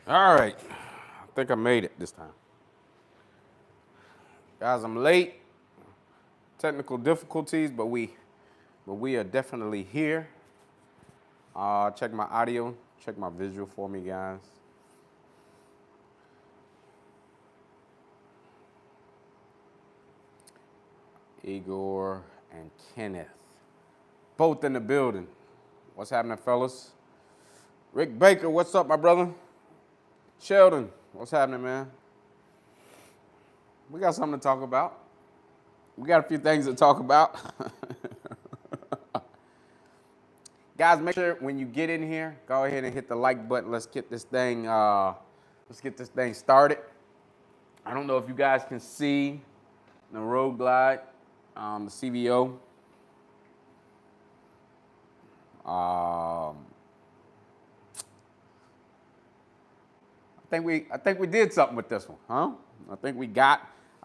All right, I think I made it this time. Guys, I'm late. Technical difficulties, but we are definitely here. Check my audio, check my visual for me, guys. Igor and Kenneth, both in the building. What's happening, fellas? Rick Baker, what's up, my brother? Sheldon, what's happening, man? We got something to talk about. We got a few things to talk about. Guys, make sure when you get in here, go ahead and hit the like button. Let's get this thing started. I don't know if you guys can see the roadglide, the CVO. I think we did something with this one, huh? I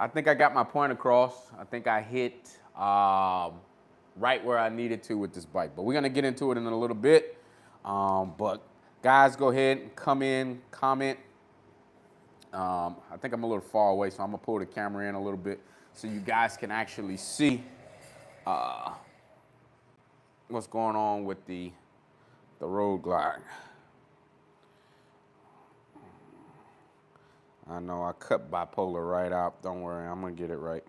think I got my point across. I think I hit right where I needed to with this bike. But we're gonna get into it in a little bit. But guys, go ahead and come in, comment. I think I'm a little far away, so I'm gonna pull the camera in a little bit so you guys can actually see what's going on with the roadglide. I know I cut bipolar right out. Don't worry, I'm gonna get it right.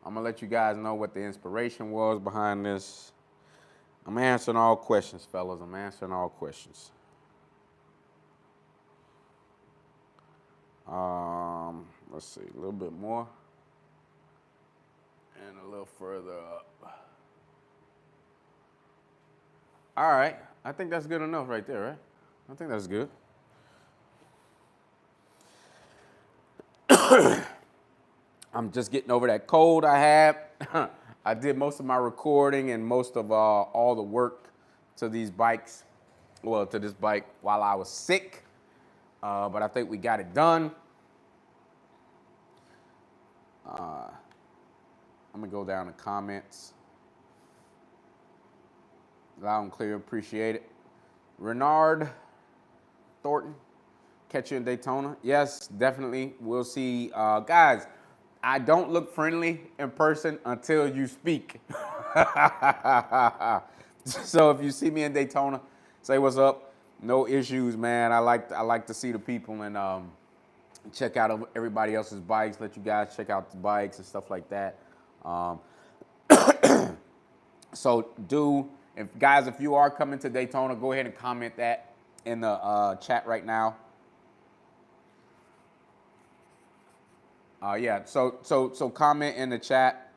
I'm gonna let you guys know what the inspiration was behind this. I'm answering all questions, fellas. I'm answering all questions. Let's see, a little bit more. And a little further up. All right, I think that's good enough right there, right? I think that's good. I'm just getting over that cold I had. I did most of my recording and most of all the work to these bikes, well, to this bike while I was sick, but I think we got it done. I'm gonna go down to comments. Loud and clear, appreciate it. Renard Thornton, catch you in Daytona. Yes, definitely. We'll see. Guys, I don't look friendly in person until you speak. So if you see me in Daytona, say what's up. No issues, man. I like to see the people and check out everybody else's bikes. Let you guys check out the bikes and stuff like that. So if you are coming to Daytona, go ahead and comment that in the chat right now. So comment in the chat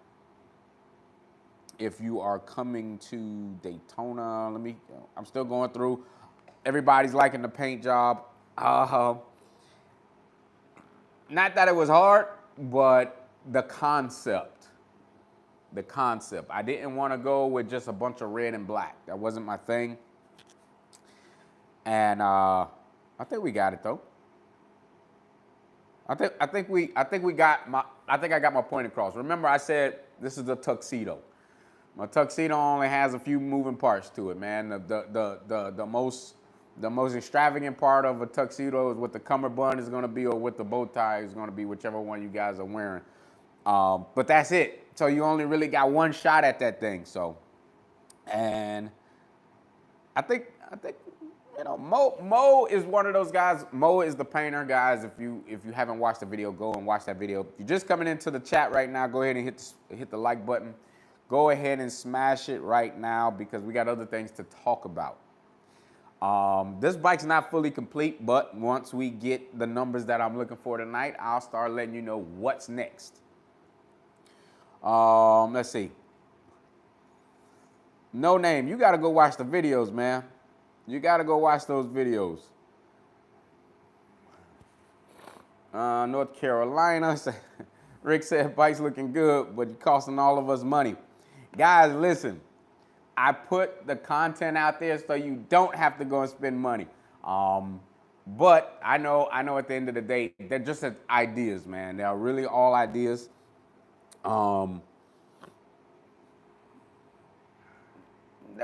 if you are coming to Daytona. I'm still going through. Everybody's liking the paint job. Not that it was hard, but the concept. I didn't want to go with just a bunch of red and black. That wasn't my thing. And I think we got it though. I think I got my point across. Remember, I said this is a tuxedo. My tuxedo only has a few moving parts to it, man. The most extravagant part of a tuxedo is what the cummerbund is going to be, or what the bow tie is going to be, whichever one you guys are wearing. But that's it. So you only really got one shot at that thing. So, and I think you know, Mo is one of those guys. Mo is the painter, guys. If you haven't watched the video, go and watch that video. If you're just coming into the chat right now, go ahead and hit the like button. Go ahead and smash it right now because we got other things to talk about. This bike's not fully complete, but once we get the numbers that I'm looking for tonight, I'll start letting you know what's next. Let's see. No Name, you got to go watch the videos, man. You got to go watch those videos. North Carolina, Rick said bike's looking good, but it's costing all of us money. Guys, listen. I put the content out there so you don't have to go and spend money. But I know at the end of the day, they're just ideas, man. They're really all ideas. They're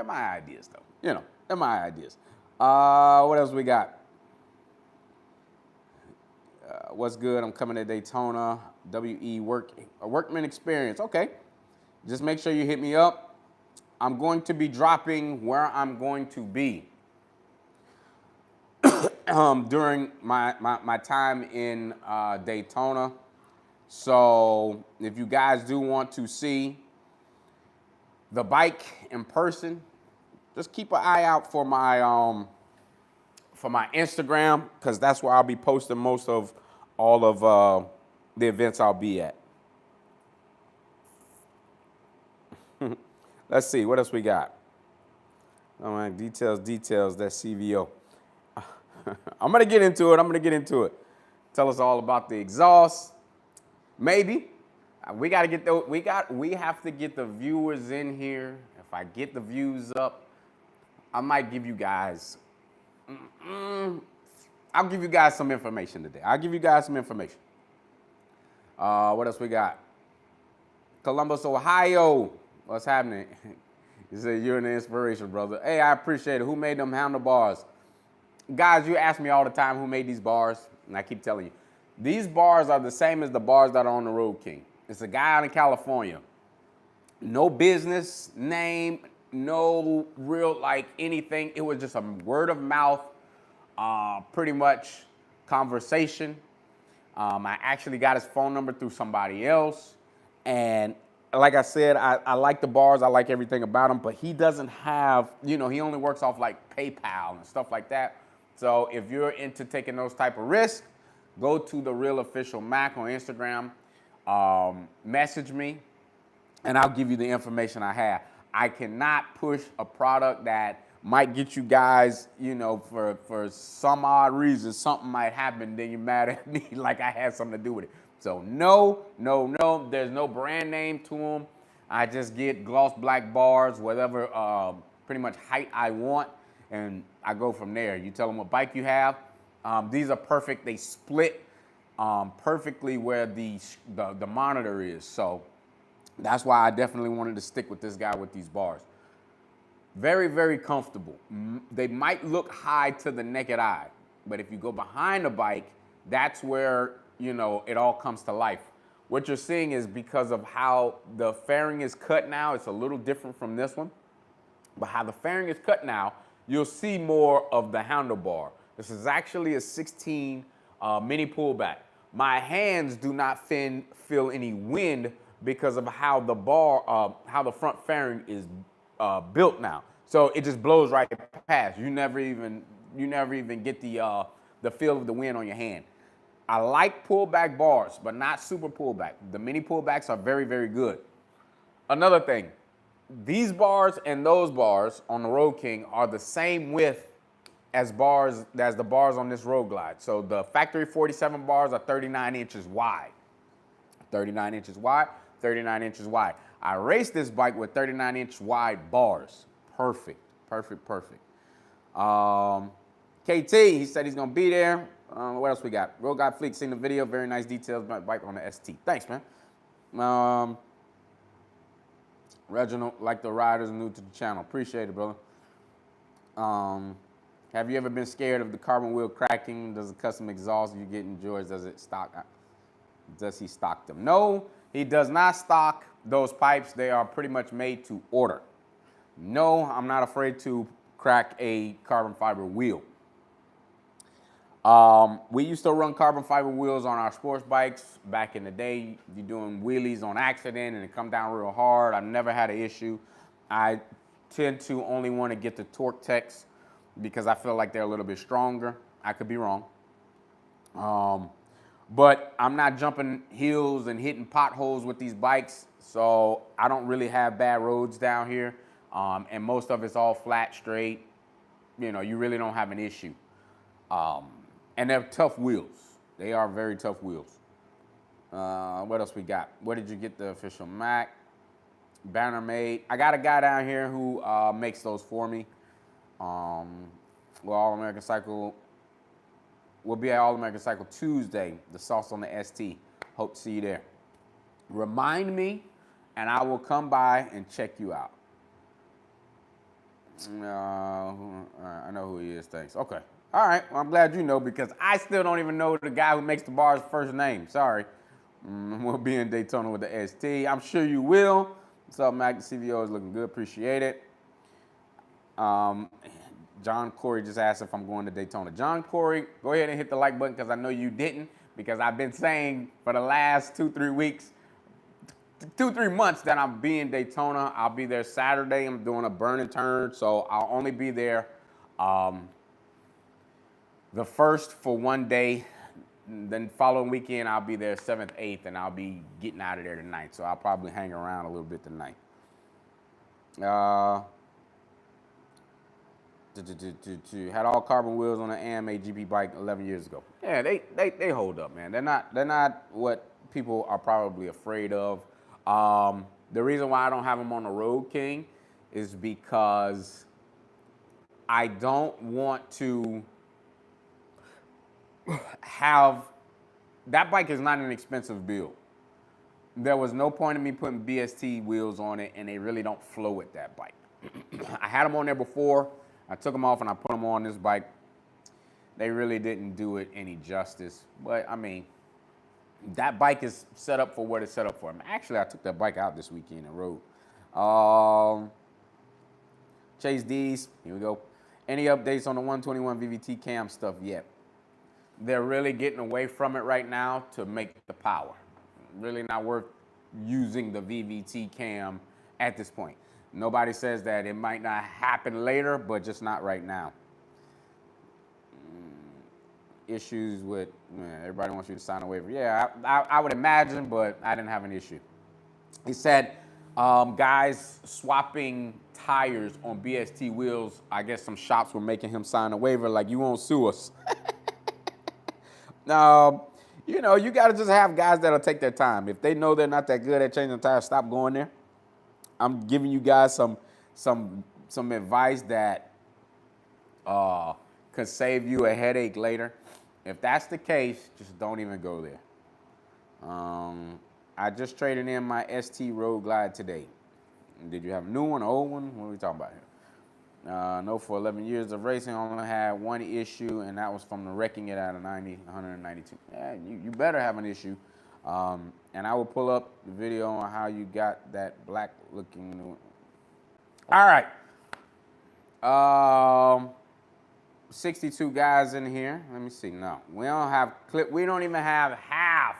my ideas, though. You know, They're my ideas. What else we got? What's good? I'm coming to Daytona. Workman experience. Okay. Just make sure you hit me up. I'm going to be dropping where I'm going to be during my time in Daytona. So if you guys do want to see the bike in person, just keep an eye out for my Instagram, because that's where I'll be posting most of all of the events I'll be at. Let's see, what else we got? All right, details, that's CVO. I'm gonna get into it. Tell us all about the exhaust. Maybe. We have to get the viewers in here. If I get the views up, I might give you guys, I'll give you guys some information today. What else we got? Columbus, Ohio. What's happening? You said you're an inspiration, brother. Hey, I appreciate it. Who made them handlebars? Guys, you ask me all the time who made these bars, and I keep telling you. These bars are the same as the bars that are on the Road King. It's a guy out in California. No business name, no real like anything. It was just a word of mouth, pretty much conversation. I actually got his phone number through somebody else. And like I said, I like the bars. I like everything about him. But he doesn't have, he only works off like PayPal and stuff like that. So if you're into taking those type of risks, go to the Real Official Mac on Instagram, message me, and I'll give you the information I have. I cannot push a product that might get you guys, for some odd reason, something might happen, then you're mad at me like I had something to do with it. So no, there's no brand name to them. I just get gloss black bars, whatever pretty much height I want, and I go from there. You tell them what bike you have. These are perfect. They split perfectly where the monitor is. So that's why I definitely wanted to stick with this guy with these bars. Very, very comfortable. They might look high to the naked eye, but if you go behind the bike, that's where, it all comes to life. What you're seeing is because of how the fairing is cut now, it's a little different from this one, but how the fairing is cut now, you'll see more of the handlebar. This is actually a 16 mini pullback. My hands do not feel any wind because of how the how the front fairing is built now. So it just blows right past. You never even get the feel of the wind on your hand. I like pullback bars, but not super pullback. The mini pullbacks are very, very good. Another thing, these bars and those bars on the Road King are the same width as the bars on this Road Glide. So the factory 47 bars are 39 inches wide. 39 inches wide, 39 inches wide. I raced this bike with 39-inch wide bars. Perfect. KT, he said he's gonna be there. What else we got? Road Guy Fleek, seen the video. Very nice details about the bike on the ST. Thanks, man. Reginald, like the riders new to the channel. Appreciate it, brother. Have you ever been scared of the carbon wheel cracking? Does the custom exhaust you get enjoys? Does he stock them? No, he does not stock those pipes. They are pretty much made to order. No, I'm not afraid to crack a carbon fiber wheel. We used to run carbon fiber wheels on our sports bikes back in the day. You're doing wheelies on accident and it come down real hard. I've never had an issue. I tend to only want to get the Torque Techs because I feel like they're a little bit stronger. I could be wrong. But I'm not jumping hills and hitting potholes with these bikes, so I don't really have bad roads down here. And most of it's all flat, straight. You really don't have an issue. And they're tough wheels. They are very tough wheels. What else we got? Where did you get the Official Mac? Banner made. I got a guy down here who makes those for me. All American Cycle. We'll be at All American Cycle Tuesday. The sauce on the ST. Hope to see you there. Remind me, and I will come by and check you out. I know who he is, thanks. Okay. All right, well, I'm glad you know because I still don't even know the guy who makes the bar's first name. Sorry. We'll be in Daytona with the ST. I'm sure you will. What's up, Mac? The CVO is looking good. Appreciate it. John Corey just asked if I'm going to Daytona. John Corey, go ahead and hit the like button because I know you didn't because I've been saying for the last 2-3 weeks, 2-3 months that I'll be in Daytona. I'll be there Saturday. I'm doing a burn and turn, so I'll only be there the first for one day. Then following weekend, I'll be there 7th, 8th, and I'll be getting out of there tonight. So I'll probably hang around a little bit tonight. Had all carbon wheels on an AMA GP bike 11 years ago. Yeah, they hold up, man. They're not what people are probably afraid of. The reason why I don't have them on the Road King is because I don't want to have, that bike is not an expensive build. There was no point in me putting BST wheels on it, and they really don't flow with that bike. I had them on there before. I took them off and I put them on this bike. They really didn't do it any justice. But, I mean, that bike is set up for what it's set up for. Actually, I took that bike out this weekend and rode. Chase D's, here we go. Any updates on the 121 VVT cam stuff yet? They're really getting away from it right now to make the power. Really not worth using the VVT cam at this point. Nobody says that it might not happen later, but just not right now. Issues with, everybody wants you to sign a waiver. Yeah, I would imagine, but I didn't have an issue. He said guys swapping tires on BST wheels, I guess some shops were making him sign a waiver like, you won't sue us. You know, you got to just have guys that'll take their time. If they know they're not that good at changing tires, stop going there. I'm giving you guys some advice that could save you a headache later. If that's the case, just don't even go there. I just traded in my ST roadglide today. Did you have a new one, an old one? What are we talking about here? No, for 11 years of racing, I only had one issue, and that was from the wrecking it out of 192. Yeah, you better have an issue. And I will pull up the video on how you got that black looking. All right. 62 guys in here. Let me see. No, we don't have clip. We don't even have half.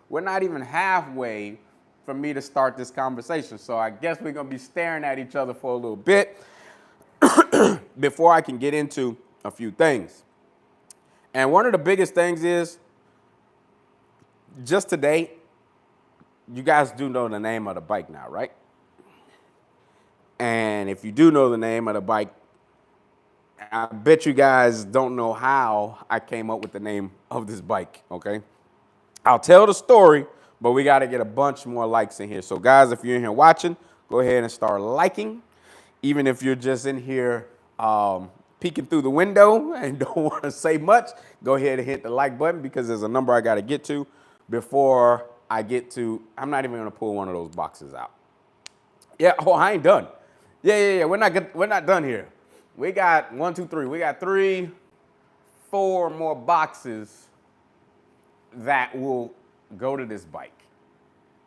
We're not even halfway for me to start this conversation. So I guess we're going to be staring at each other for a little bit before I can get into a few things. And one of the biggest things is, just today, you guys do know the name of the bike now, right? And if you do know the name of the bike, I bet you guys don't know how I came up with the name of this bike, okay? I'll tell the story, but we got to get a bunch more likes in here. So, guys, if you're in here watching, go ahead and start liking. Even if you're just in here peeking through the window and don't want to say much, go ahead and hit the like button because there's a number I got to get to before I get to, I'm not even going to pull one of those boxes out. Yeah, oh, I ain't done. Yeah, we're not done here. We got 1, 2, 3. We got 3, 4 more boxes that will go to this bike.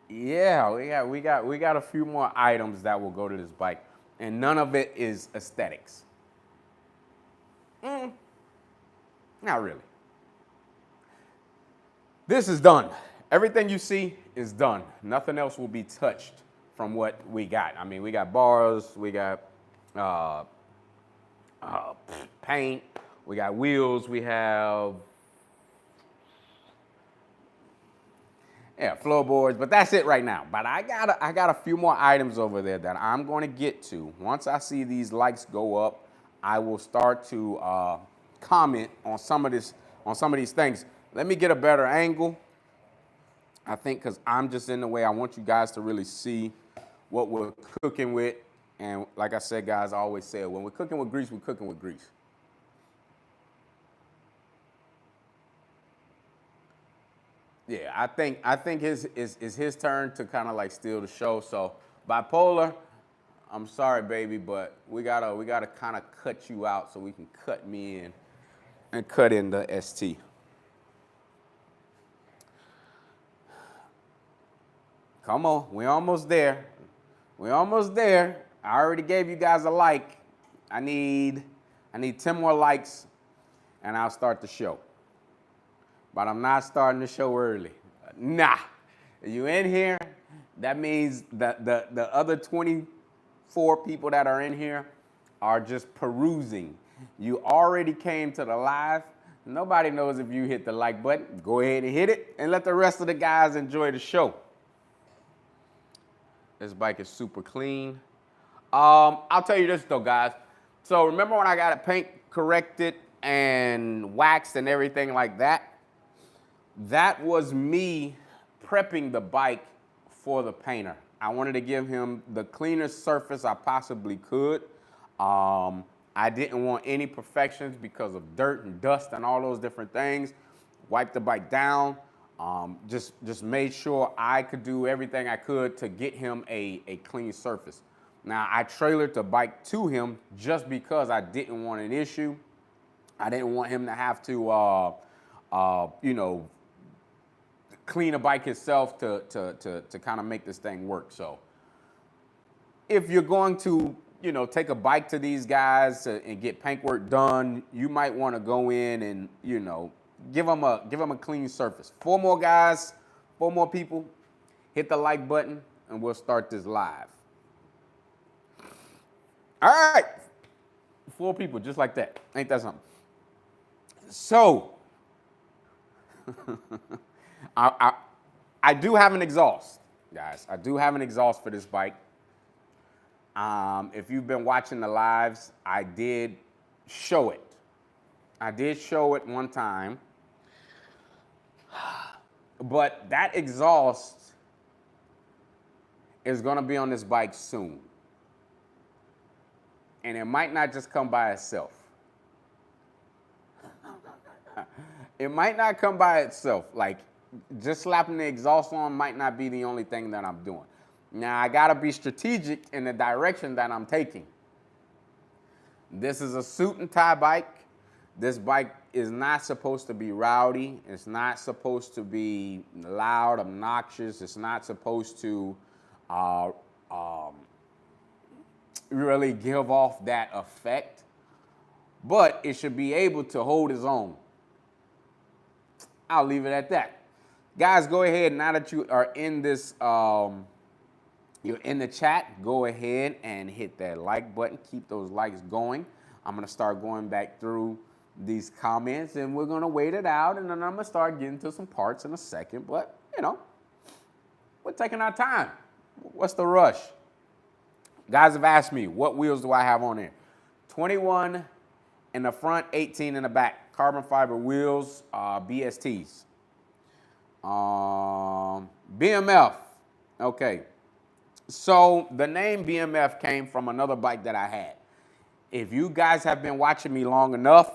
Yeah, we got a few more items that will go to this bike, and none of it is aesthetics. Not really. This is done. Everything you see is done. Nothing else will be touched from what we got. I mean, we got bars, we got paint, we got wheels, we have floorboards, but that's it right now. But I got a few more items over there that I'm going to get to. Once I see these likes go up, I will start to comment on some of these things. Let me get a better angle. I think because I'm just in the way, I want you guys to really see what we're cooking with. And like I said, guys, I always say, when we're cooking with grease, we're cooking with grease. Yeah, I think it's his turn to kind of like steal the show. So, Bipolar, I'm sorry, baby, but we gotta kind of cut you out so we can cut me in and cut in the ST. Come on, we're almost there. We're almost there. I already gave you guys a like. I need 10 more likes, and I'll start the show. But I'm not starting the show early. Nah. Are you in here? That means that the other 24 people that are in here are just perusing. You already came to the live. Nobody knows if you hit the like button. Go ahead and hit it and let the rest of the guys enjoy the show. This bike is super clean. I'll tell you this though, guys. So remember when I got it paint corrected and waxed and everything like that? That was me prepping the bike for the painter. I wanted to give him the cleanest surface I possibly could. I didn't want any perfections because of dirt and dust and all those different things. Wiped the bike down. Just made sure I could do everything I could to get him a clean surface. Now, I trailered the bike to him just because I didn't want an issue. I didn't want him to have to, you know, clean a bike itself to kind of make this thing work. So if you're going to, you know, take a bike to these guys and get paint work done, you might want to go in and, you know, give them a clean surface. 4 more guys, 4 more people, hit the like button, and we'll start this live. All right, 4 people, just like that. Ain't that something? So, I do have an exhaust, guys. I do have an exhaust for this bike. If you've been watching the lives, I did show it. I did show it one time. But that exhaust is going to be on this bike soon. And it might not just come by itself. It might not come by itself. Like, just slapping the exhaust on might not be the only thing that I'm doing. Now, I got to be strategic in the direction that I'm taking. This is a suit and tie bike. This bike is not supposed to be rowdy. It's not supposed to be loud, obnoxious. It's not supposed to really give off that effect. But it should be able to hold its own. I'll leave it at that. Guys, go ahead. Now that you are in this, you're in the chat, go ahead and hit that like button. Keep those likes going. I'm going to start going back through these comments, and we're going to wait it out, and then I'm going to start getting to some parts in a second. But, you know, we're taking our time. What's the rush? Guys have asked me, what wheels do I have on there? 21 in the front, 18 in the back. Carbon fiber wheels, BSTs. BMF. Okay. So the name BMF came from another bike that I had. If you guys have been watching me long enough,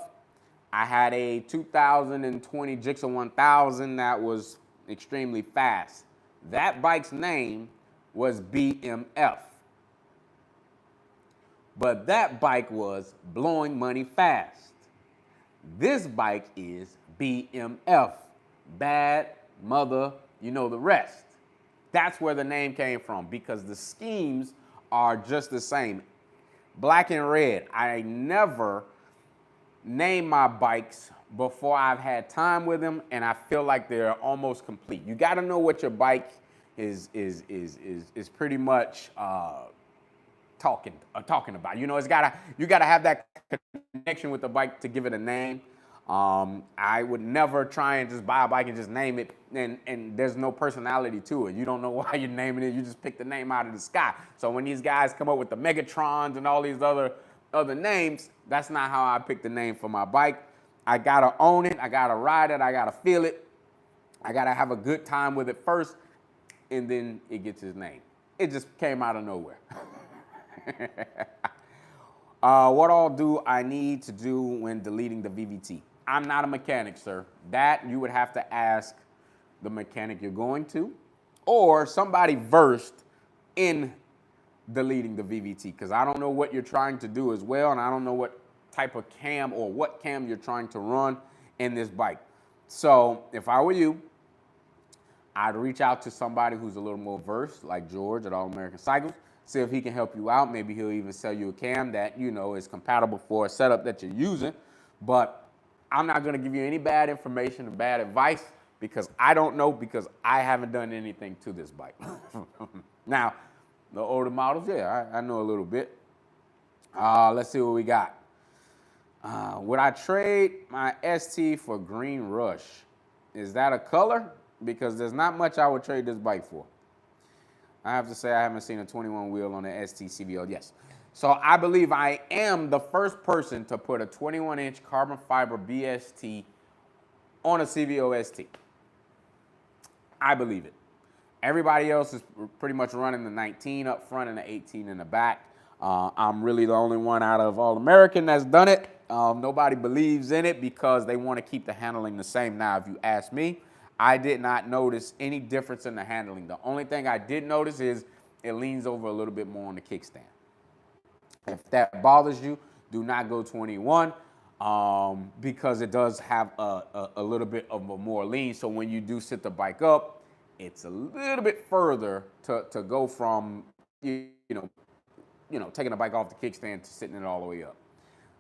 I had a 2020 Gixxer 1000 that was extremely fast. That bike's name was BMF. But that bike was blowing money fast. This bike is BMF. Bad mother, you know the rest. That's where the name came from, because the schemes are just the same. Black and red. I never name my bikes before I've had time with them, and I feel like they're almost complete. You got to know what your bike is pretty much talking about. You know, you gotta have that connection with the bike to give it a name. I would never try and just buy a bike and just name it, and there's no personality to it. You don't know why you're naming it. You just pick the name out of the sky. So when these guys come up with the Megatrons and all these other names, that's not how I pick the name for my bike. I gotta own it. I gotta ride it. I gotta feel it. I gotta have a good time with it first, and then it gets its name. It just came out of nowhere. What all do I need to do when deleting the VVT? I'm not a mechanic, sir. That you would have to ask the mechanic you're going to, or somebody versed in deleting the VVT, because I don't know what you're trying to do as well, and I don't know what type of cam or what cam you're trying to run in this bike. So if I were you, I'd reach out to somebody who's a little more versed, like George at AllAmericanCycles, see if he can help you out. Maybe he'll even sell you a cam that, you know, is compatible for a setup that you're using. But I'm not going to give you any bad information or bad advice, because I don't know, because I haven't done anything to this bike. Now, the older models, yeah, I know a little bit. Let's see what we got. Would I trade my ST for Green Rush? Is that a color? Because there's not much I would trade this bike for. I have to say I haven't seen a 21 wheel on the ST CVO. Yes. So I believe I am the first person to put a 21-inch carbon fiber BST on a CVO ST. I believe it. Everybody else is pretty much running the 19 up front and the 18 in the back. I'm really the only one out of All American that's done it. Nobody believes in it because they want to keep the handling the same. Now, if you ask me, I did not notice any difference in the handling. The only thing I did notice is it leans over a little bit more on the kickstand. If that bothers you, do not go 21 because it does have a little bit of a more lean. So when you do sit the bike up, it's a little bit further to go from, you know, taking the bike off the kickstand to sitting it all the way up.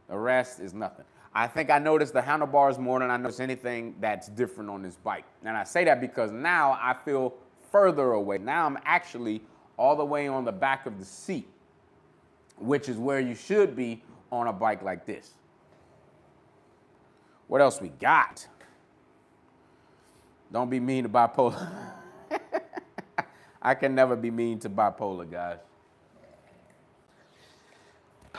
The rest is nothing. I think I noticed the handlebars more than I noticed anything that's different on this bike. And I say that because now I feel further away. Now I'm actually all the way on the back of the seat, which is where you should be on a bike like this. What else we got? Don't be mean to bipolar. I can never be mean to bipolar, guys.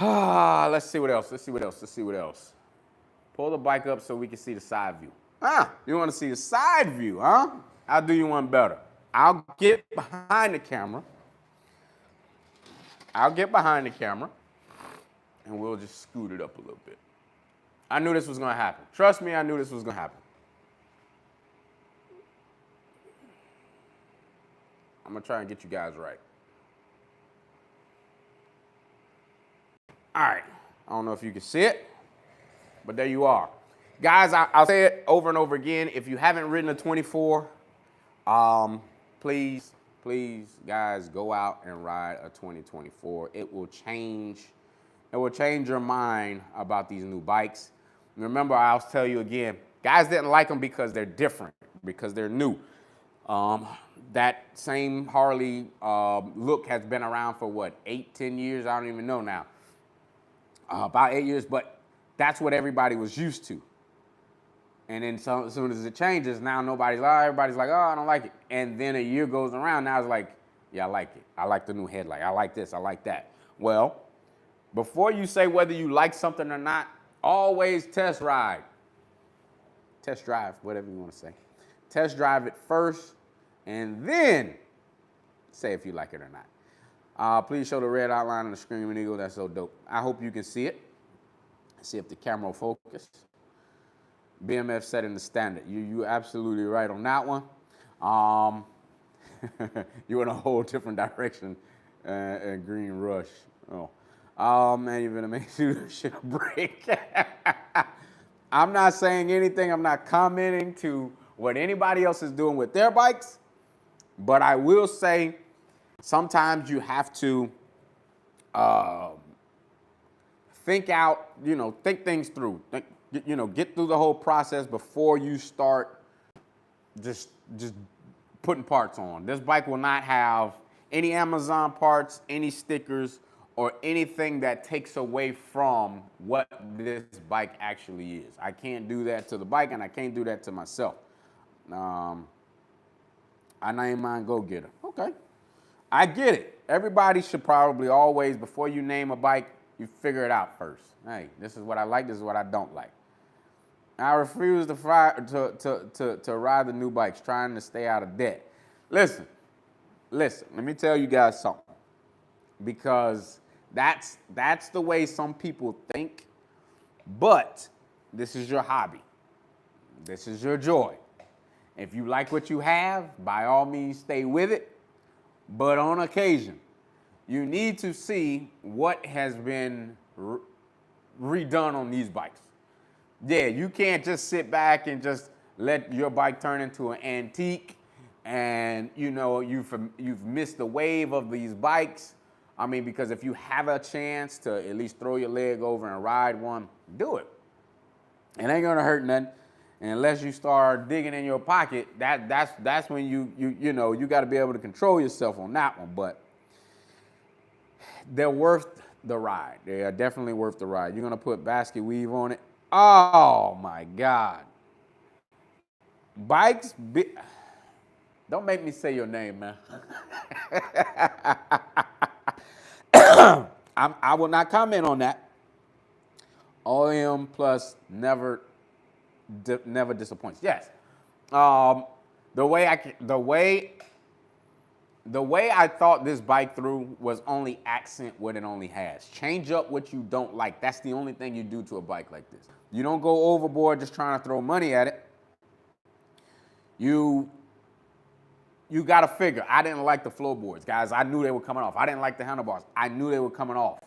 Let's see what else. Pull the bike up so we can see the side view. You want to see the side view, huh? I'll do you one better. I'll get behind the camera. And we'll just scoot it up a little bit. I knew this was going to happen. Trust me, I knew this was going to happen. I'm going to try and get you guys right. All right. I don't know if you can see it, but there you are. Guys, I'll say it over and over again. If you haven't ridden a 24, please, guys, go out and ride a 2024. It will change your mind about these new bikes. Remember, I'll tell you again, guys didn't like them because they're different, because they're new. That same Harley look has been around for what, 8, 10 years? I don't even know now. About 8 years, but that's what everybody was used to. And then as soon as it changes, now everybody's like, oh, I don't like it. And then a year goes around, now it's like, yeah, I like it. I like the new headlight. I like this, I like that. Well, before you say whether you like something or not, always test drive, whatever you want to say. Test drive it first, and then say if you like it or not. Please show the red outline on the Screaming Eagle. That's so dope. I hope you can see it. See if the camera will focus. BMF setting the standard. You absolutely right on that one. You're in a whole different direction at Green Rush. Man, you're gonna make sure shit break. I'm not saying anything. I'm not commenting to what anybody else is doing with their bikes, but I will say sometimes you have to think things through. Get through the whole process before you start just putting parts on. This bike will not have any Amazon parts, any stickers, or anything that takes away from what this bike actually is. I can't do that to the bike, and I can't do that to myself. I name mine Go Getter. Okay. I get it. Everybody should probably always, before you name a bike, you figure it out first. Hey, this is what I like, this is what I don't like. I refuse to ride the new bikes, trying to stay out of debt. Listen, let me tell you guys something. Because that's the way some people think, but this is your hobby. This is your joy. If you like what you have, by all means stay with it. But on occasion, you need to see what has been redone on these bikes. Yeah, you can't just sit back and just let your bike turn into an antique and you've missed the wave of these bikes. I mean, because if you have a chance to at least throw your leg over and ride one, do it. It ain't gonna hurt nothing. And unless you start digging in your pocket, that's when you got to be able to control yourself on that one. But they're worth the ride. They are definitely worth the ride. You're gonna put basket weave on it. Oh my God. Bikes. Don't make me say your name, man. I will not comment on that. OEM Plus never disappoints. Yes. The way I thought this bike through was only accent what it only has. Change up what you don't like. That's the only thing you do to a bike like this. You don't go overboard just trying to throw money at it. You got to figure. I didn't like the floorboards, guys. I knew they were coming off. I didn't like the handlebars. I knew they were coming off.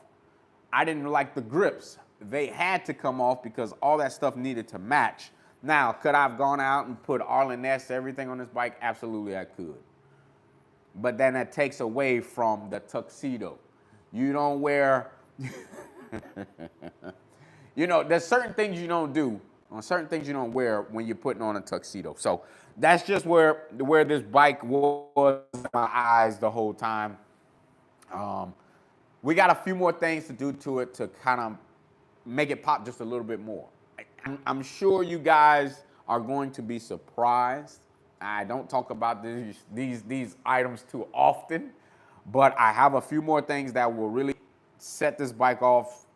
I didn't like the grips. They had to come off because all that stuff needed to match. Now, could I have gone out and put Arlen-esque everything on this bike? Absolutely, I could. But then that takes away from the tuxedo. You don't wear, there's certain things you don't do, or certain things you don't wear when you're putting on a tuxedo. So that's just where this bike was in my eyes the whole time. We got a few more things to do to it to kind of make it pop just a little bit more. I'm sure you guys are going to be surprised. I don't talk about these items too often, but I have a few more things that will really set this bike off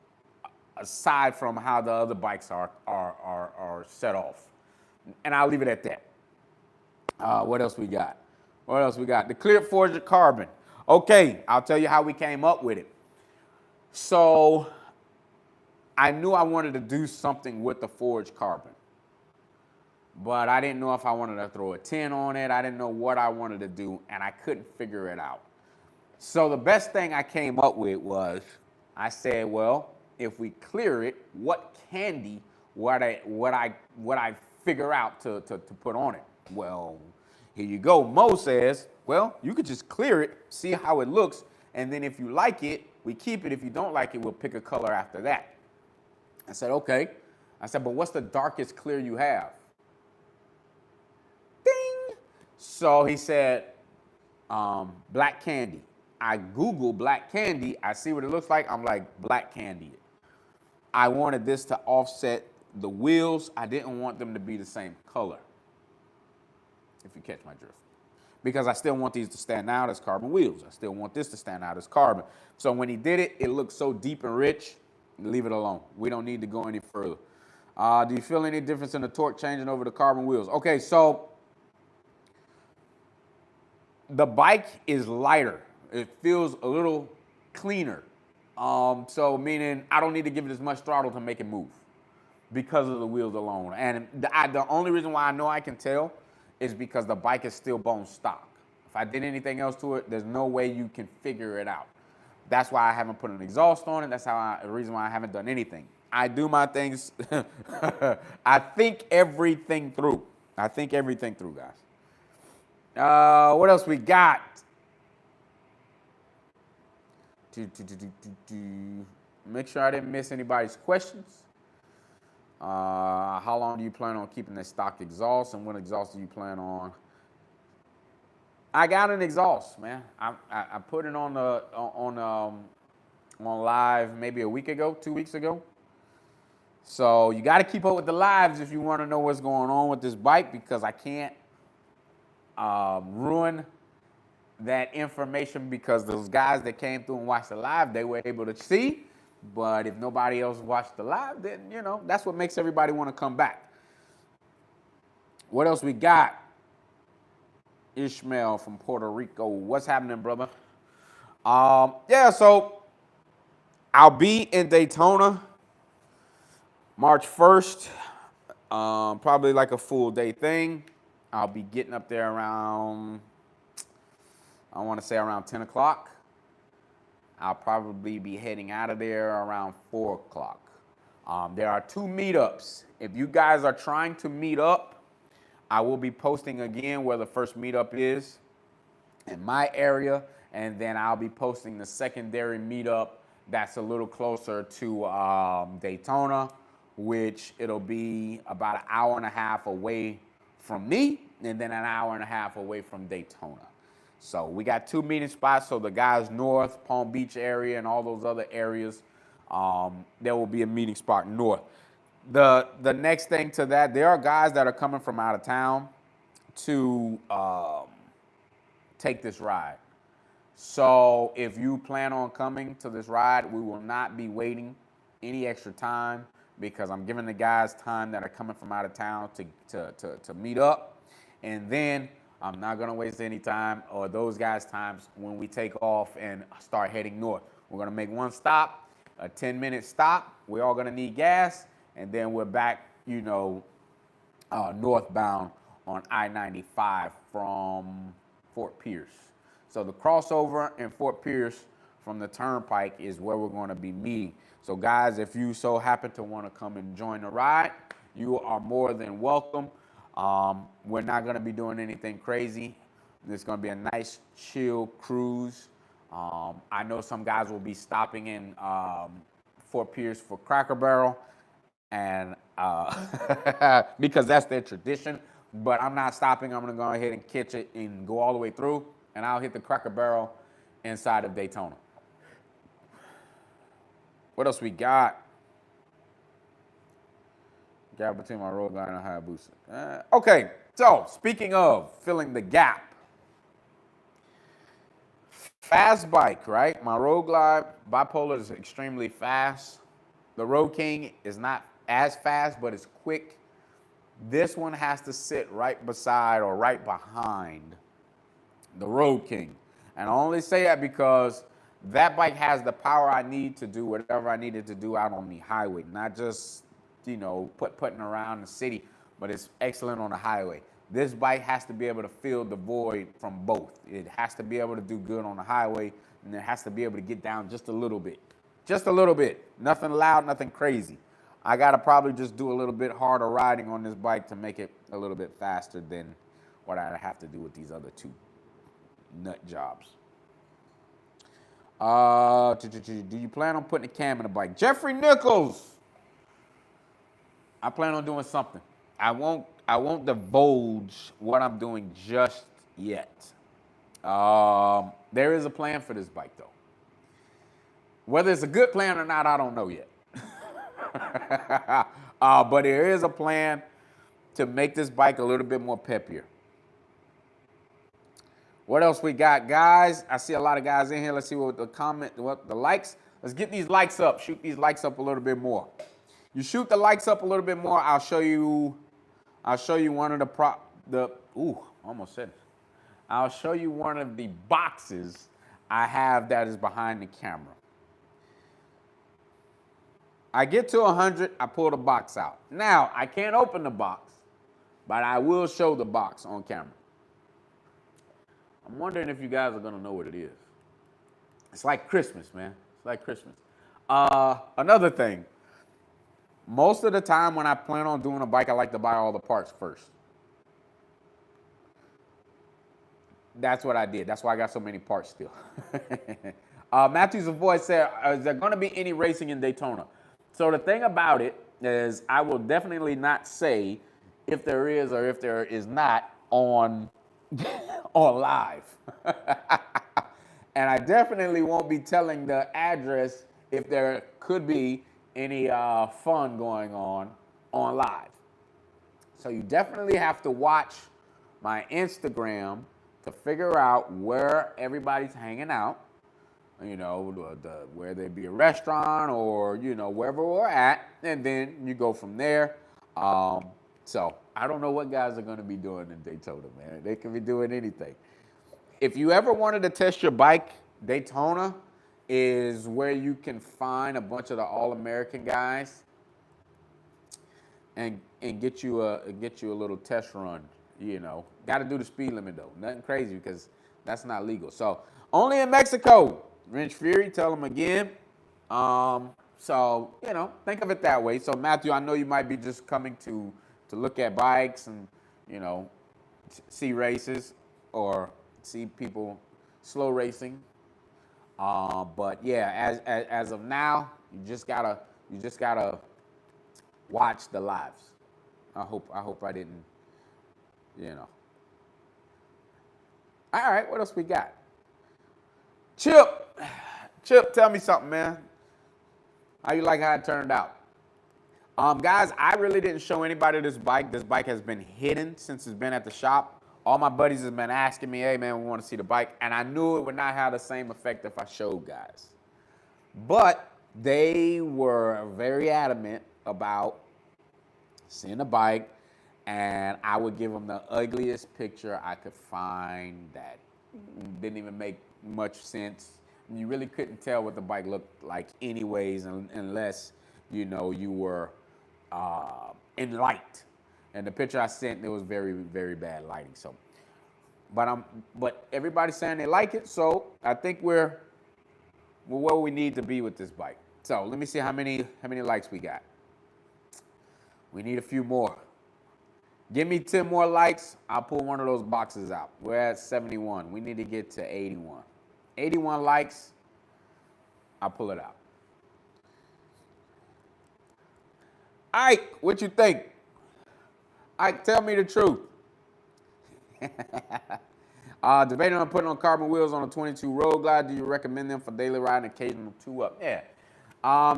aside from how the other bikes are set off. And I'll leave it at that. What else we got? What else we got? The clear forged carbon. Okay, I'll tell you how we came up with it. So I knew I wanted to do something with the forged carbon, but I didn't know if I wanted to throw a tin on it. I didn't know what I wanted to do, and I couldn't figure it out. So the best thing I came up with was, I said, well, if we clear it, what candy would I figure out to put on it? Well, here you go. Mo says, well, you could just clear it, see how it looks, and then if you like it, we keep it. If you don't like it, we'll pick a color after that. I said, okay. I said, but what's the darkest clear you have? Ding! So he said, black candy. I Google black candy. I see what it looks like. I'm like, black candy. I wanted this to offset the wheels. I didn't want them to be the same color, if you catch my drift. Because I still want these to stand out as carbon wheels. I still want this to stand out as carbon. So when he did it, it looked so deep and rich. Leave it alone. We don't need to go any further. Do you feel any difference in the torque changing over the carbon wheels? Okay, so the bike is lighter. It feels a little cleaner. So meaning I don't need to give it as much throttle to make it move because of the wheels alone. And the only reason why I know I can tell is because the bike is still bone stock. If I did anything else to it, there's no way you can figure it out. That's why I haven't put an exhaust on it. That's the reason why I haven't done anything. I do my things. I think everything through. I think everything through, guys. What else we got? Make sure I didn't miss anybody's questions. How long do you plan on keeping the stock exhaust, and what exhaust do you plan on? I got an exhaust, man. I put it on live maybe a week ago, 2 weeks ago. So you got to keep up with the lives if you want to know what's going on with this bike, because I can't ruin that information, because those guys that came through and watched the live, they were able to see. But if nobody else watched the live, then, that's what makes everybody want to come back. What else we got? Ishmael from Puerto Rico. What's happening, brother? Yeah, so I'll be in Daytona March 1st. Probably like a full day thing. I'll be getting up there around, I want to say around 10 o'clock. I'll probably be heading out of there around 4 o'clock. There are 2 meetups. If you guys are trying to meet up, I will be posting again where the first meetup is in my area, and then I'll be posting the secondary meetup that's a little closer to Daytona, which it'll be about an hour and a half away from me, and then an hour and a half away from Daytona. So we got 2 meeting spots. So the guys north, Palm Beach area, and all those other areas, there will be a meeting spot north. The next thing to that, there are guys that are coming from out of town to take this ride. So if you plan on coming to this ride, we will not be waiting any extra time, because I'm giving the guys time that are coming from out of town to meet up. And then I'm not gonna waste any time, or those guys' times, when we take off and start heading north. We're gonna make one stop, a 10-minute stop. We're all gonna need gas, and then we're back, northbound on I-95 from Fort Pierce. So the crossover in Fort Pierce from the turnpike is where we're gonna be meeting. So guys, if you so happen to wanna come and join the ride, you are more than welcome. We're not gonna be doing anything crazy. It's gonna be a nice, chill cruise. I know some guys will be stopping in Fort Pierce for Cracker Barrel, and because that's their tradition. But I'm not stopping. I'm gonna go ahead and catch it and go all the way through, and I'll hit the Cracker Barrel inside of Daytona. What else we got? Gap between my road glide and Hayabusa. Okay, so speaking of filling the gap, fast bike, right? My road glide bipolar is extremely fast. The Road King is not as fast, but it's quick. This one has to sit right beside or right behind the Road King. And I only say that because that bike has the power I need to do whatever I needed to do out on the highway, not just putting around the city, but it's excellent on the highway. This bike has to be able to fill the void from both. It has to be able to do good on the highway, and it has to be able to get down just a little bit. Just a little bit. Nothing loud, nothing crazy. I gotta probably just do a little bit harder riding on this bike to make it a little bit faster than what I have to do with these other 2 nut jobs. Do you plan on putting a cam in the bike? Jeffrey Nichols. I plan on doing something. I won't divulge what I'm doing just yet. There is a plan for this bike, though. Whether it's a good plan or not, I don't know yet. But there is a plan to make this bike a little bit more peppier. What else we got, guys? I see a lot of guys in here. Let's see what the likes. Let's get these likes up. Shoot these likes up a little bit more. You shoot the likes up a little bit more, I'll show you one of almost said it. I'll show you one of the boxes I have that is behind the camera. I get to 100, I pull the box out. Now, I can't open the box, but I will show the box on camera. I'm wondering if you guys are gonna know what it is. It's like Christmas, man. It's like Christmas. Another thing. Most of the time when I plan on doing a bike, I like to buy all the parts first. That's what I did. That's why I got so many parts still. Matthew's voice said, is there going to be any racing in Daytona? So the thing about it is I will definitely not say if there is or if there is not on, on live. And I definitely won't be telling the address if there could be any fun going on live. So you definitely have to watch my Instagram to figure out where everybody's hanging out, where there be a restaurant or, wherever we're at, and then you go from there. So I don't know what guys are going to be doing in Daytona, man. They can be doing anything. If you ever wanted to test your bike, Daytona is where you can find a bunch of the All-American guys and get you a little test run. Got to do the speed limit though. Nothing crazy because that's not legal. So only in Mexico. Wrench Fury, tell him again. So, you know, think of it that way. So, Matthew, I know you might be just coming to look at bikes and, you know, see races or see people slow racing. But yeah, as of now, you just gotta watch the lives. I hope I didn't, you know. All right, what else we got? Chip, tell me something, man. How you like how it turned out? Guys, I really didn't show anybody this bike. This bike has been hidden since it's been at the shop. All my buddies have been asking me, hey man, we want to see the bike. And I knew it would not have the same effect if I showed guys. But they were very adamant about seeing the bike, and I would give them the ugliest picture I could find that didn't even make much sense. You really couldn't tell what the bike looked like anyways, unless, you know, you were in light. And the picture I sent, there was very, very bad lighting. So, but everybody's saying they like it, so I think we're where we need to be with this bike. So let me see how many likes we got. We need a few more. Give me 10 more likes, I'll pull one of those boxes out. We're at 71. We need to get to 81. 81 likes, I'll pull it out. Ike, what you think? Ike, tell me the truth. Debating on putting on carbon wheels on a 22 Road Glide. Do you recommend them for daily ride and occasional two-up? Yeah.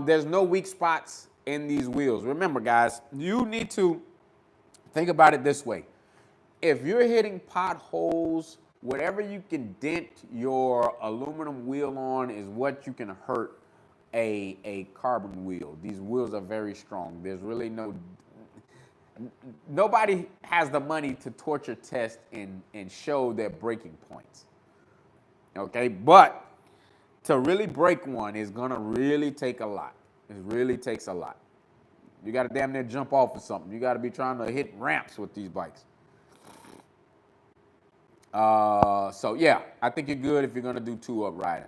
There's no weak spots in these wheels. Remember, guys, you need to think about it this way. If you're hitting potholes, whatever you can dent your aluminum wheel on is what you can hurt a carbon wheel. These wheels are very strong. There's really nobody has the money to torture test and show their breaking points. Okay, but to really break one is gonna really take a lot. It really takes a lot. You gotta damn near jump off of something. You gotta be trying to hit ramps with these bikes. So yeah, I think you're good if you're gonna do two-up riding.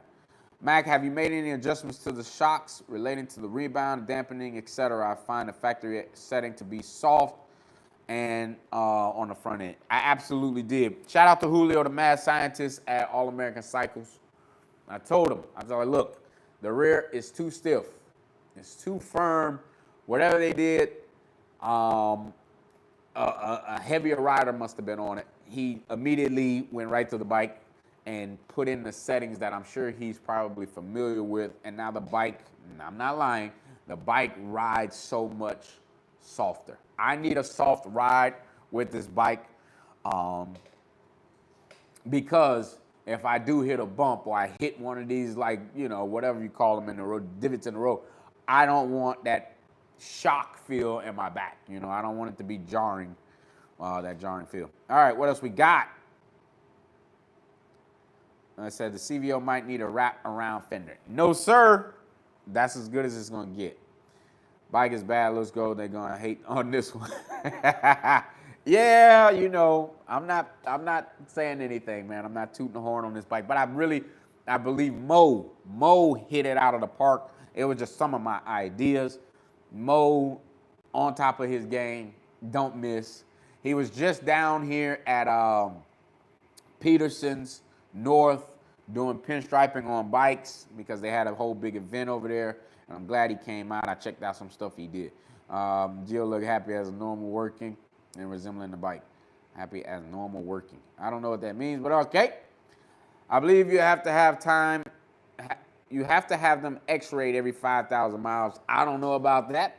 Mac, have you made any adjustments to the shocks relating to the rebound, dampening, etc.? I find the factory setting to be soft and on the front end. I absolutely did. Shout out to Julio, the mad scientist at allamericancycles. I told him, I was like, look, the rear is too stiff. It's too firm. Whatever they did, a heavier rider must have been on it. He immediately went right to the bike and put in the settings that I'm sure he's probably familiar with. And now the bike, I'm not lying, the bike rides so much softer. I need a soft ride with this bike because if I do hit a bump or I hit one of these, like, you know, whatever you call them in the road, divots in the road, I don't want that shock feel in my back. You know, I don't want it to be jarring, that jarring feel. All right, what else we got? I said the CVO might need a wrap around fender. No, sir. That's as good as it's going to get. Bike is bad. Let's go. They're going to hate on this one. Yeah, you know, I'm not saying anything, man. I'm not tooting the horn on this bike. But I believe Mo hit it out of the park. It was just some of my ideas. Mo, on top of his game, don't miss. He was just down here at Peterson's North doing pinstriping on bikes because they had a whole big event over there. And I'm glad he came out. I checked out some stuff he did. Jill looked happy as normal working and resembling the bike. Happy as normal working. I don't know what that means, but okay. I believe you have to have time. You have to have them x-rayed every 5,000 miles. I don't know about that.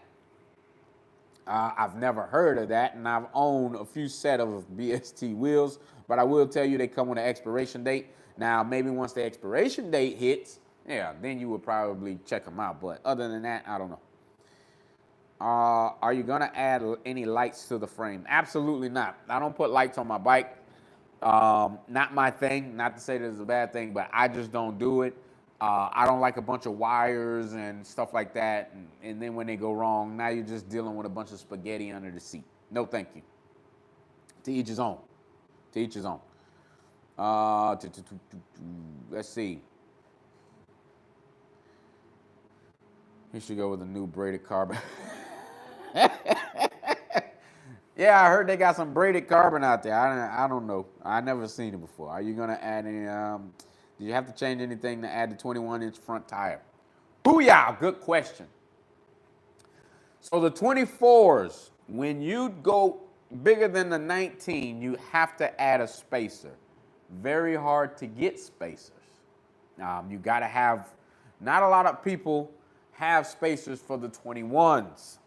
I've never heard of that, and I've owned a few set of BST wheels, but I will tell you they come with an expiration date. Now, maybe once the expiration date hits, yeah, then you would probably check them out. But other than that, I don't know. Are you going to add any lights to the frame? Absolutely not. I don't put lights on my bike. Not my thing. Not to say that it's a bad thing, but I just don't do it. I don't like a bunch of wires and stuff like that. And then when they go wrong, now you're just dealing with a bunch of spaghetti under the seat. No, thank you. To each his own. To each his own. Let's see. You should go with a new braided carbon. Yeah, I heard they got some braided carbon out there. I don't know. I never seen it before. Are you gonna add any? Did you have to change anything to add the 21-inch front tire? Booyah! Good question. So the 24s, when you go bigger than the 19, you have to add a spacer. Very hard to get spacers. You got to have. Not a lot of people have spacers for the 21s.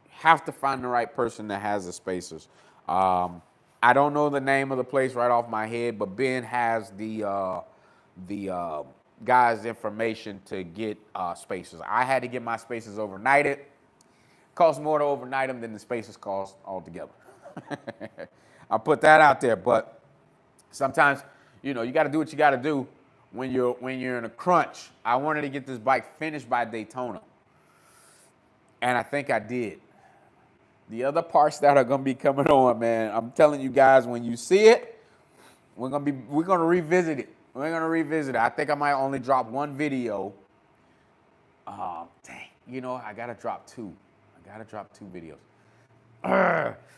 Have to find the right person that has the spacers. I don't know the name of the place right off my head, but Ben has the guy's information to get spacers. I had to get my spacers overnighted. Costs more to overnight them than the spacers cost altogether. I'll put that out there, but sometimes, you know, you got to do what you got to do when you're in a crunch. I wanted to get this bike finished by Daytona, and I think I did. The other parts that are gonna be coming on, man, I'm telling you guys, when you see it, we're gonna revisit it. We're gonna revisit it. I think I might only drop one video. Dang, you know, I gotta drop two. I gotta drop two videos.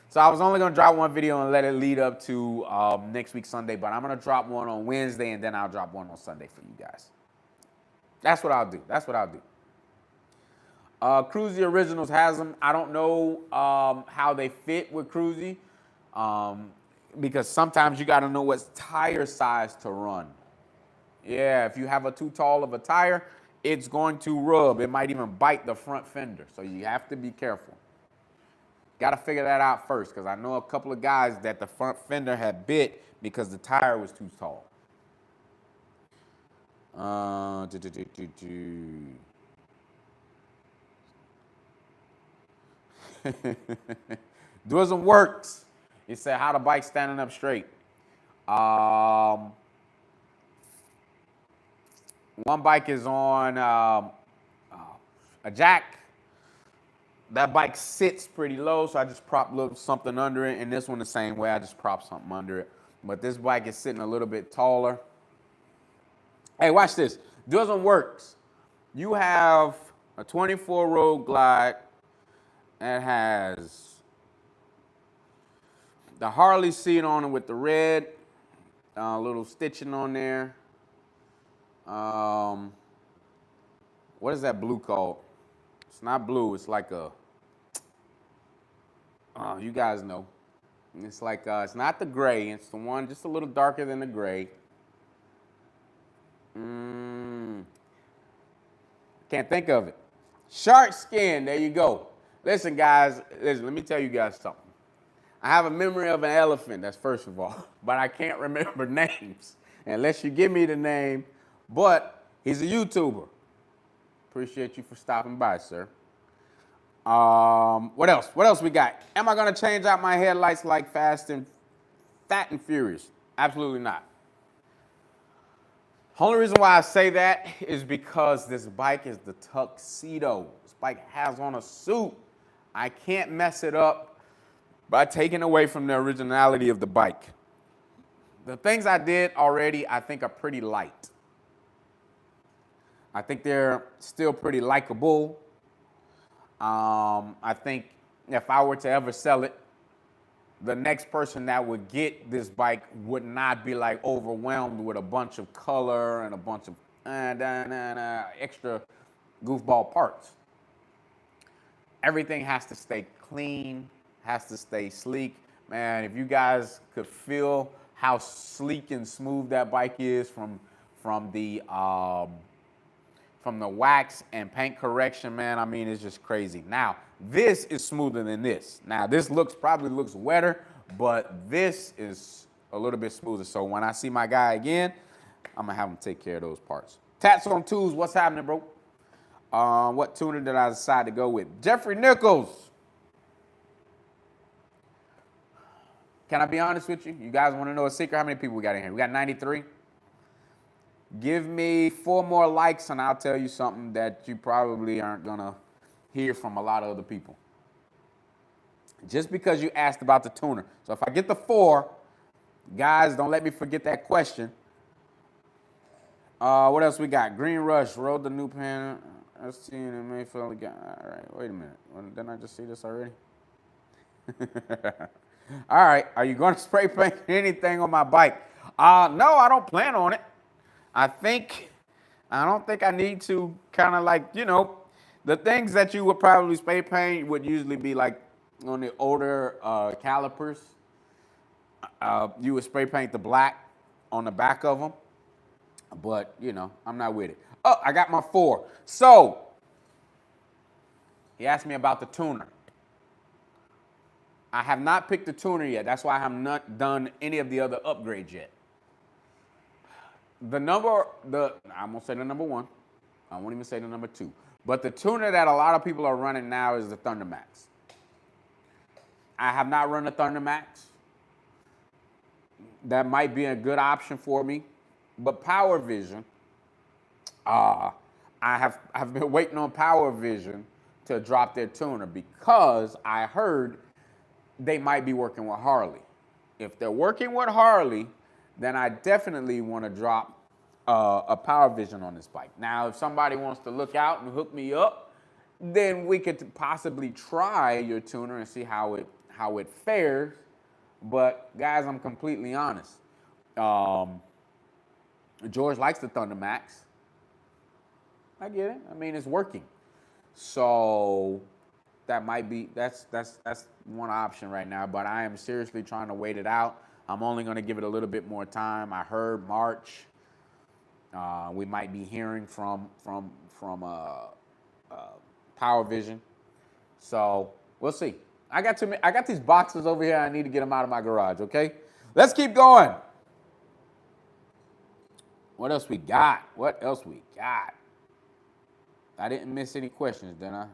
So I was only gonna drop one video and let it lead up to next week Sunday, but I'm gonna drop one on Wednesday and then I'll drop one on Sunday for you guys. That's what I'll do. That's what I'll do. Cruzy Originals has them. I don't know how they fit with Cruzy because sometimes you got to know what tire size to run. Yeah, if you have a too tall of a tire, it's going to rub. It might even bite the front fender, so you have to be careful. Got to figure that out first because I know a couple of guys that the front fender had bit because the tire was too tall. Doesn't works. It said how the bike standing up straight. One bike is on a jack. That bike sits pretty low, so I just prop something under it. And this one the same way, I just prop something under it. But this bike is sitting a little bit taller. Hey, watch this. Doesn't works. You have a 24 road glide. It has the Harley seat on it with the red, little stitching on there. What is that blue called? It's not blue. It's like a, you guys know. It's like, it's not the gray. It's the one just a little darker than the gray. Can't think of it. Shark skin. There you go. Listen, guys, let me tell you guys something. I have a memory of an elephant, that's first of all, but I can't remember names unless you give me the name, but he's a YouTuber. Appreciate you for stopping by, sir. What else? What else we got? Am I going to change out my headlights like Fat and Furious? Absolutely not. Only reason why I say that is because this bike is the tuxedo. This bike has on a suit. I can't mess it up by taking away from the originality of the bike. The things I did already, I think, are pretty light. I think they're still pretty likable. I think if I were to ever sell it, the next person that would get this bike would not be like overwhelmed with a bunch of color and a bunch of extra goofball parts. Everything has to stay clean, has to stay sleek. Man, if you guys could feel how sleek and smooth that bike is from the wax and paint correction, man, I mean, it's just crazy. Now, this is smoother than this. Now, this probably looks wetter, but this is a little bit smoother. So when I see my guy again, I'm gonna have him take care of those parts. Tats on Tools, what's happening, bro? What tuner did I decide to go with? Jeffrey Nichols. Can I be honest with you? You guys want to know a secret? How many people we got in here? We got 93. Give me 4 more likes and I'll tell you something that you probably aren't going to hear from a lot of other people. Just because you asked about the tuner. So if I get the 4, guys, don't let me forget that question. What else we got? Green Rush, rode the new pen. Let's see, it may feel again. All right, wait a minute. Didn't I just see this already? All right, are you going to spray paint anything on my bike? No, I don't plan on it. I don't think I need to. Kind of like, the things that you would probably spray paint would usually be like on the older calipers. You would spray paint the black on the back of them, but I'm not with it. Oh, I got my 4. So he asked me about the tuner. I have not picked the tuner yet. That's why I have not done any of the other upgrades yet. I'm gonna say the number 1. I won't even say the number 2. But the tuner that a lot of people are running now is the ThunderMax. I have not run the ThunderMax. That might be a good option for me. But Power Vision, I've been waiting on Power Vision to drop their tuner because I heard they might be working with Harley. If they're working with Harley, then I definitely want to drop a Power Vision on this bike. Now, if somebody wants to look out and hook me up, then we could possibly try your tuner and see how it fares. But guys, I'm completely honest. George likes the ThunderMax. I get it. I mean, it's working. So that's one option right now. But I am seriously trying to wait it out. I'm only going to give it a little bit more time. I heard March. We might be hearing from Power Vision. So we'll see. I got these boxes over here. I need to get them out of my garage. Okay, let's keep going. What else we got? I didn't miss any questions, did I?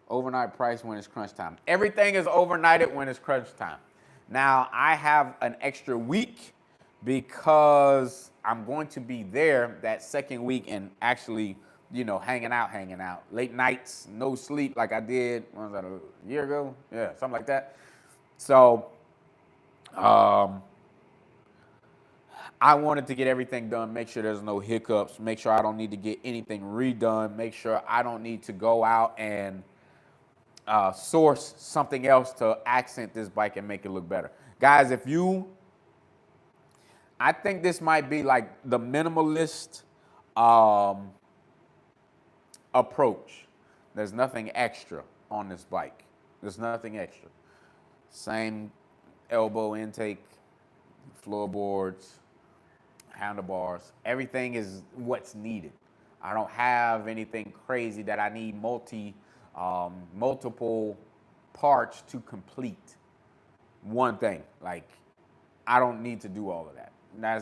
Overnight price when it's crunch time. Everything is overnighted when it's crunch time. Now, I have an extra week because I'm going to be there that second week and actually, hanging out. Late nights, no sleep like I did, what was that, a year ago? Yeah, something like that. So, I wanted to get everything done, make sure there's no hiccups, make sure I don't need to get anything redone, make sure I don't need to go out and source something else to accent this bike and make it look better. Guys, I think this might be like the minimalist approach. There's nothing extra on this bike. There's nothing extra. Same elbow intake, floorboards, handlebars. Everything is what's needed. I don't have anything crazy that I need multiple parts to complete one thing. Like, I don't need to do all of that.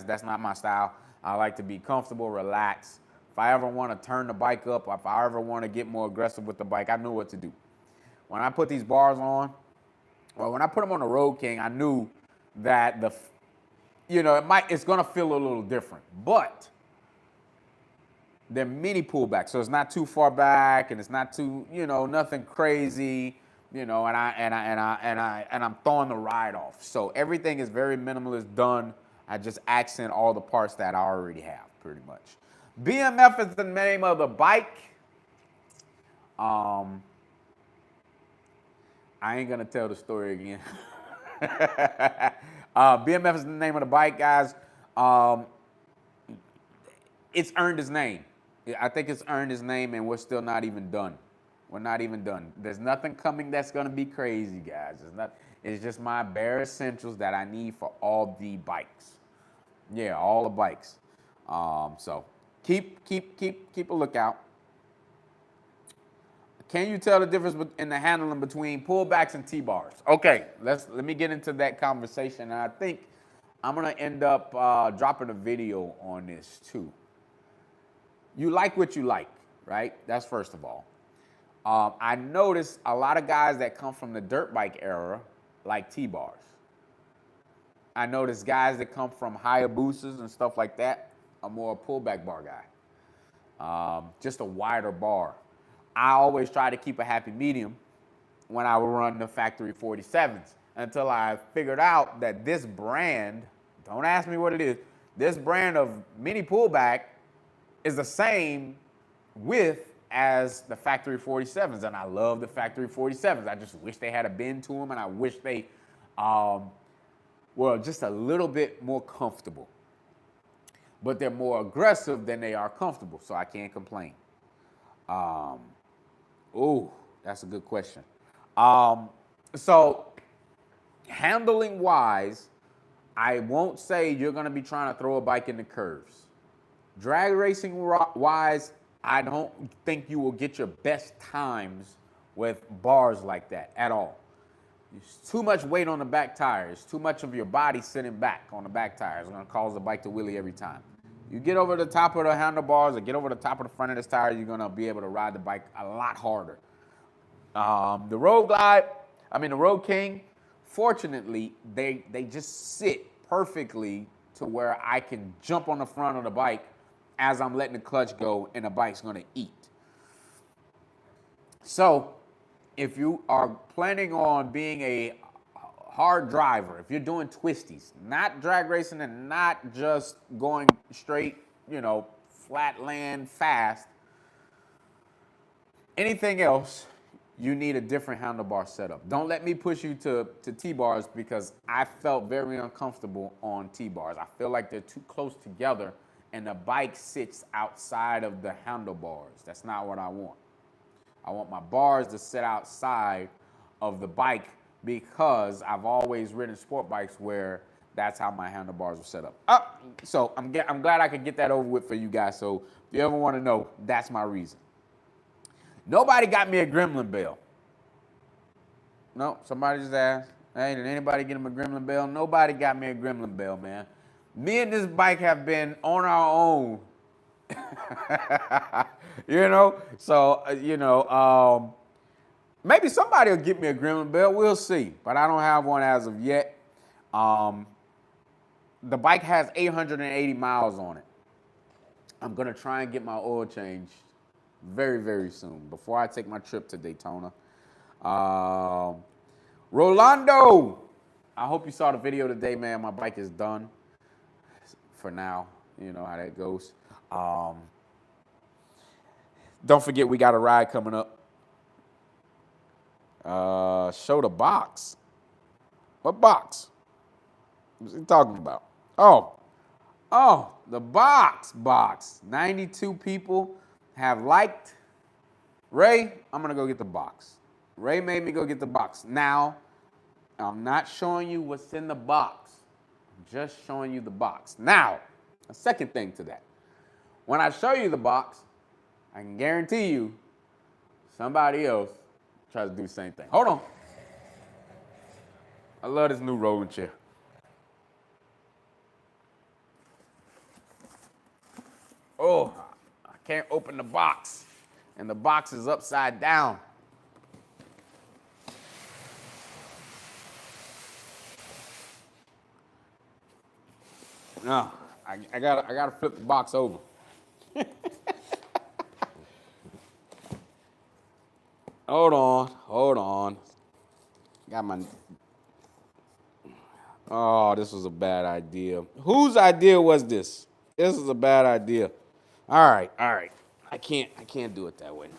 That's not my style. I like to be comfortable, relaxed. If I ever want to turn the bike up, or if I ever want to get more aggressive with the bike, I knew what to do. When I put these bars on, or when I put them on the Road King, I knew that it's gonna feel a little different, but they're mini pullbacks, so it's not too far back, and it's not too, nothing crazy, and I'm throwing the ride off. So everything is very minimalist done. I just accent all the parts that I already have, pretty much. BMF is the name of the bike. I ain't gonna tell the story again. BMF is the name of the bike, guys. It's earned its name. I think it's earned its name, and we're still not even done. We're not even done. There's nothing coming that's gonna be crazy, guys. It's just my bare essentials that I need for all the bikes. Yeah, all the bikes. So keep a lookout. Can you tell the difference in the handling between pullbacks and T-bars? Okay, let me get into that conversation. And I think I'm gonna end up dropping a video on this too. You like what you like, right? That's first of all. I noticed a lot of guys that come from the dirt bike era like T-bars. I noticed guys that come from Hayabusas and stuff like that are more a pullback bar guy. Just a wider bar. I always try to keep a happy medium when I would run the factory 47s until I figured out that this brand, don't ask me what it is, this brand of mini pullback is the same width as the factory 47s, and I love the factory 47s. I just wish they had a bend to them, and I wish they were just a little bit more comfortable. But they're more aggressive than they are comfortable, so I can't complain. Oh, that's a good question. So handling wise, I won't say you're going to be trying to throw a bike in the curves. Drag racing wise, I don't think you will get your best times with bars like that at all. There's too much weight on the back tires, too much of your body sitting back on the back tires. It's going to cause the bike to wheelie every time. You get over the top of the handlebars or get over the top of the front of this tire, you're going to be able to ride the bike a lot harder. The Road King, fortunately, they just sit perfectly to where I can jump on the front of the bike as I'm letting the clutch go and the bike's going to eat. So if you are planning on being a hard driver, if you're doing twisties, not drag racing and not just going straight, flat land fast, anything else, you need a different handlebar setup. Don't let me push you to T-bars because I felt very uncomfortable on T-bars. I feel like they're too close together and the bike sits outside of the handlebars. That's not what I want. I want my bars to sit outside of the bike because I've always ridden sport bikes where that's how my handlebars are set up. So I'm glad I could get that over with for you guys. So if you ever want to know, that's my reason. Nobody got me a gremlin bell. No, somebody just asked, hey, did anybody get him a gremlin bell? Nobody got me a gremlin bell, man. Me and this bike have been on our own. So, maybe somebody will get me a gremlin bell. We'll see. But I don't have one as of yet. The bike has 880 miles on it. I'm going to try and get my oil changed very, very soon, before I take my trip to Daytona. Rolando, I hope you saw the video today, man. My bike is done for now. You know how that goes. Don't forget, we got a ride coming up. Show the box. What box? What's he talking about? Oh, the box. 92 people have liked. Ray, I'm going to go get the box. Ray made me go get the box. Now, I'm not showing you what's in the box. I'm just showing you the box. Now, a second thing to that. When I show you the box, I can guarantee you somebody else tries to do the same thing. Hold on. I love this new rolling chair. Oh, I can't open the box. And the box is upside down. No, I gotta flip the box over. Hold on. Got my. Oh, this was a bad idea. Whose idea was this? This is a bad idea. All right. I can't do it that way.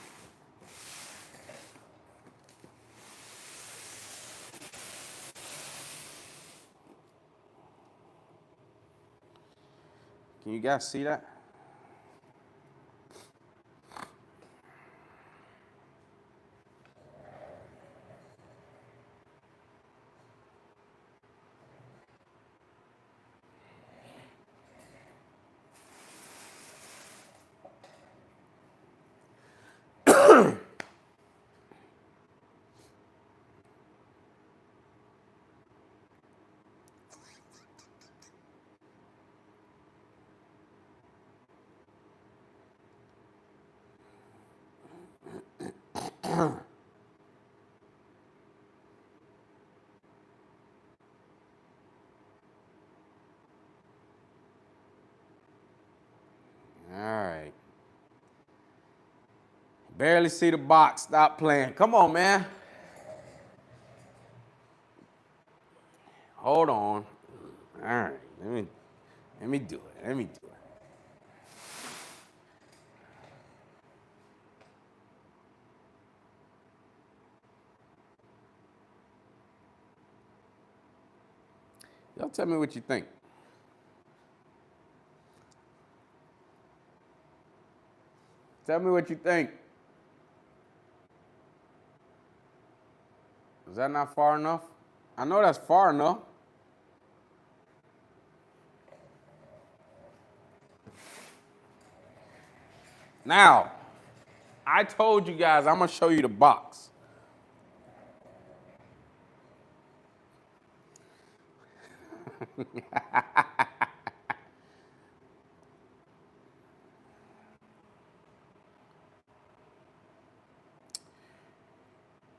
Can you guys see that? All right. Barely see the box. Stop playing. Come on, man. Hold on. All right. Let me do it. Y'all tell me what you think. Tell me what you think. Is that not far enough? I know that's far enough. Now, I told you guys I'm gonna show you the box.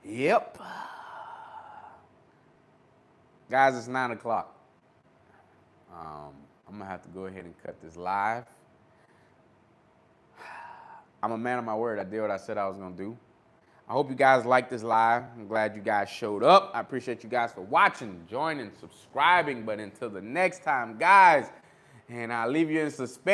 Yep. Guys, it's 9 o'clock. I'm gonna have to go ahead and cut this live. I'm a man of my word. I did what I said I was gonna do. I hope you guys liked this live. I'm glad you guys showed up. I appreciate you guys for watching, joining, subscribing. But until the next time, guys, and I'll leave you in suspense.